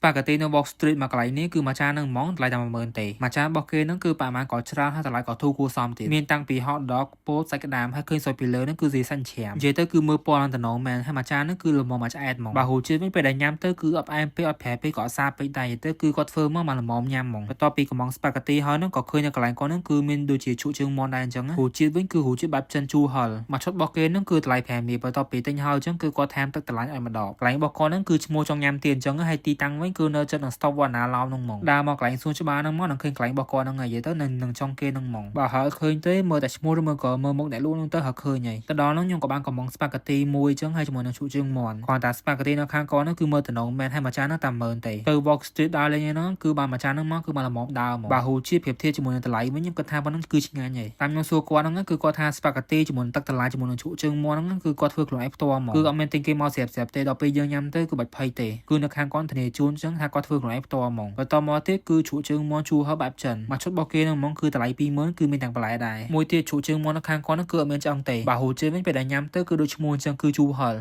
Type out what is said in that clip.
spaghetti នៅ Wall Street មកកន្លែងនេះគឺមួយចាននឹងហ្មងតម្លៃតែ 10,000 ទេមួយចានរបស់គេនឹងគឺប្រហែលក៏ច្រើនហើយតម្លៃក៏ធូរគួរសមទៀតមានតាំងពី hot dog ពោតសាច់ក្តាមហើយឃើញសយពីលើនឹងគឺស៊ីសាច់ជ្រាមនិយាយទៅគឺមើលពណ៌នឹងតំណមែនហើយមួយចាននឹងគឺល្មមមកឆ្អែតហ្មងបើហូរជាតិវិញពេលដែលញ៉ាំទៅគឺអត់ផ្អែមពេកអត់ប្រែពេកក៏អត់សាពេកដែរទៅគឺគាត់ធ្វើមកល្មមញ៉ាំហ្មងបន្ទាប់ពីកំង spaghetti ហើយនឹងក៏ឃើញនៅកន្លែងគាត់នឹងគឺមានដូចជាឈក់ជើងមាន់ដែរអញ្ចឹងហូរជាតិវិញគឺហូរជាតិបែបចិនជូរហល់មួយឈុតរបស់គេនឹងគឺតម្លៃ500បន្ទាប់ពីទិញហើយអញ្ចឹងគឺគាត់ថែមទឹកតម្លៃឲ្យម្ដងកន្លែងរបស់គាត់នឹងគឺឈ្មោះចង់ញ៉ាំទៀតអញ្ចឹងហើយទីតាំងវិញគឺនៅចិត្តនឹង stop វណ្ណាឡោមនឹងហ្មងដើរមកកន្លែងសួនច្បារនឹងមកនឹងឃើញកន្លែងរបស់គាត់នឹងនិយាយទៅនឹងចង់គេនឹងហ្មងបើហើយឃើញទេមើលតែឈ្មោះឬមើលក៏មើលមុខអ្នកលក់នឹងទៅហើយឃើញហើយទៅដល់នោះខ្ញុំក៏បានកំង spaghetti មួយអញ្ចឹងហើយជាមួយនឹងឈូកជើងមាន់គ្រាន់តែ spaghetti នៅខាងគាត់នឹងគឺមើលតំណមែនហើយមួយចាននឹងតែ10000ទេទៅ Walk Street ដើរលេងហ្នឹងគឺបានមួយចាននឹងមកគឺបានល្មមដើរហ្មងបើហូរជាតិប្រៀបធៀបជាមួយនឹងតម្លៃវិញខ្ញុំគិតថាប៉ុណ្ណឹងគឺឆ្ងាញ់ហើយតាមខ្ញុំសួរគាត់ហ្នឹងគឺគាត់ថា spaghetti ជាមួយទឹកតម្លៃជាមួយនឹងឈូកជើងមាន់ហ្នឹងគឺគាត់ធ្វើខ្លួនឯងផ្ទាល់ហ្មងគឺអត់មានទិញគេមកស្រាប់ទេដល់ពេលយើងញ៉ាំទៅគឺបាច់ភ័យទេគឺនៅខាងគាត់ធានាជូនអញ្ចឹងថាគាត់ធ្វើខ្លួនឯងផ្ទាល់ហ្មងបន្តមកទៀតគឺឈូកជើងមាន់ជូរហឹបបែបចិនមួយឈុតរបស់គេហ្នឹងហ្មងគឺតម្លៃ20000គឺមានទាំងបន្លែដែរមួយទៀតឈូកជើងមាន់នៅខាងគាត់ហ្នឹងគឺអត់មានឆ្អឹងទេបើហូរជាតិវិញពេលដែលញ៉ាំទៅគឺដូចឈ្មោះអញ្ចឹងគឺជូរហឹល